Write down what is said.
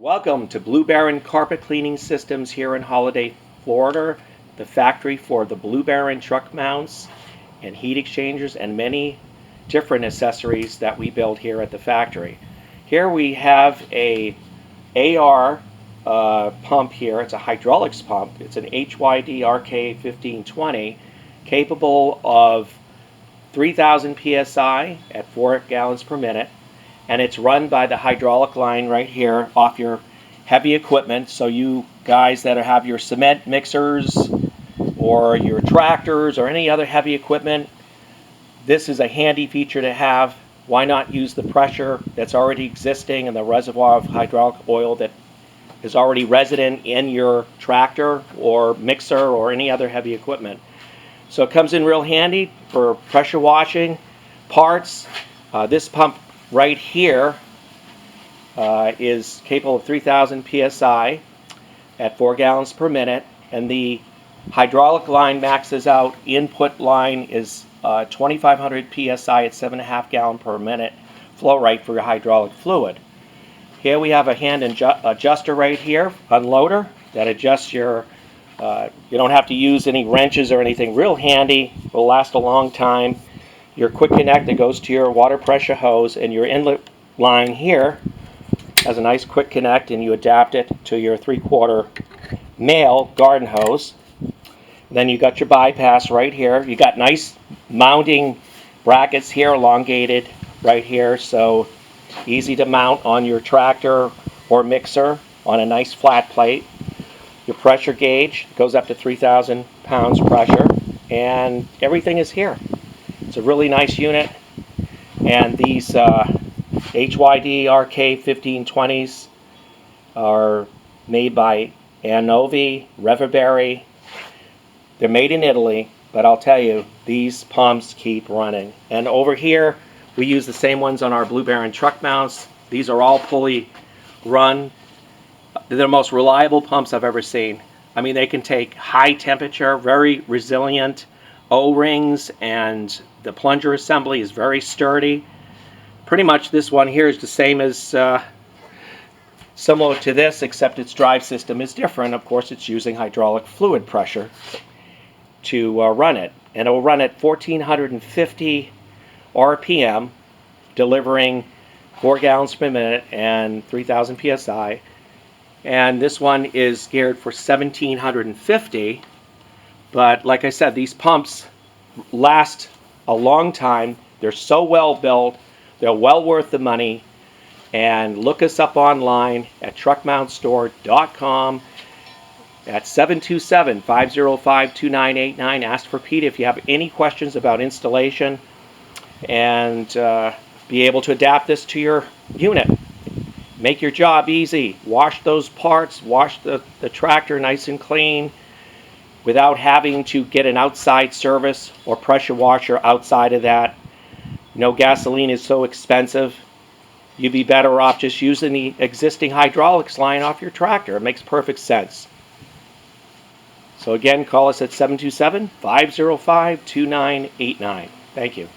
Welcome to Blue Baron Carpet Cleaning Systems here in Holiday, Florida, the factory for the Blue Baron truck mounts and heat exchangers and many different accessories that we build here at the factory. Here we have a AR pump here. It's a hydraulics pump. It's an AR-HYD-RK1520 capable of 3,000 psi at 4 gallons per minute. And it's run by the hydraulic line right here off your heavy equipment. So you guys that have your cement mixers or your tractors or any other heavy equipment, this is a handy feature to have. Why not use the pressure that's already existing in the reservoir of hydraulic oil that is already resident in your tractor or mixer or any other heavy equipment. So it comes in real handy for pressure washing parts. This pump right here is capable of 3,000 psi at 4 gallons per minute, and the hydraulic line maxes out. Input line is 2,500 psi at 7.5 gallon per minute flow rate for your hydraulic fluid. Here we have a hand adjuster right here, unloader, that adjusts your, you don't have to use any wrenches or anything. Real handy, will last a long time. Your quick connect that goes to your water pressure hose, and your inlet line here has a nice quick connect, and you adapt it to your 3/4 male garden hose. Then you got your bypass right here. You got nice mounting brackets here, elongated right here, so easy to mount on your tractor or mixer on a nice flat plate. Your pressure gauge goes up to 3,000 pounds pressure, and everything is here. It's a really nice unit, and these HYD-RK1520s are made by Annovi, Reverberi. They're made in Italy, but I'll tell you, these pumps keep running. And over here, we use the same ones on our Blue Baron truck mounts. These are all pulley run. They're the most reliable pumps I've ever seen. I mean, they can take high temperature, very resilient O-rings, and the plunger assembly is very sturdy. Pretty much this one here is the same as similar to this, except its drive system is different. Of course, it's using hydraulic fluid pressure to run it, and it will run at 1,450 RPM, delivering 4 gallons per minute and 3,000 psi. And this one is geared for 1,750. But like I said, these pumps last a long time. They're so well built. They're well worth the money. And look us up online at truckmountstore.com at 727-505-2989. Ask for Pete if you have any questions about installation, and be able to adapt this to your unit. Make your job easy. Wash those parts. Wash the tractor nice and clean, without having to get an outside service or pressure washer outside of that. You know, gasoline is so expensive. You'd be better off just using the existing hydraulics line off your tractor. It makes perfect sense. So again, call us at 727-505-2989. Thank you.